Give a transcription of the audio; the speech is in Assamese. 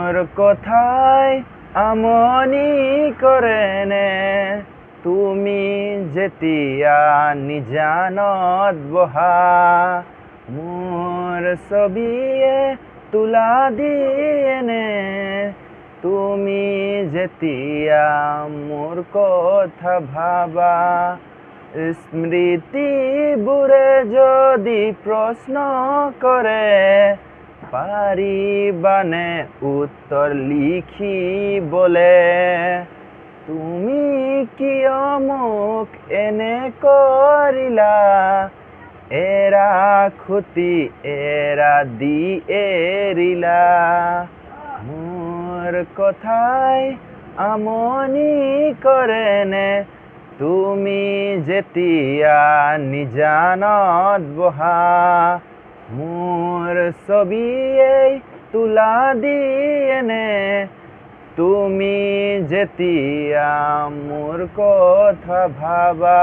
মোৰ কথাই আমনি কৰেনে তুমি যেতিয়া নিজানত বহা মোৰ ছবিয়ে তোলা দিয়েনে তুমি যেতিয়া মোৰ কথা ভাবা স্মৃতিবোৰে যদি প্ৰশ্ন কৰে পাৰিবানে উত্তৰ লিখিবলে তুমি কিয় মোক এনে কৰিলা এৰা খুটি এৰা দি এৰিলা মোৰ কথাই আমনি কৰেনে তুমি যেতিয়া নিজানত বহা মোৰ ছবিয়ে তোলা দিয়েনে তুমি যেতিয়া মোৰ কথা ভাবা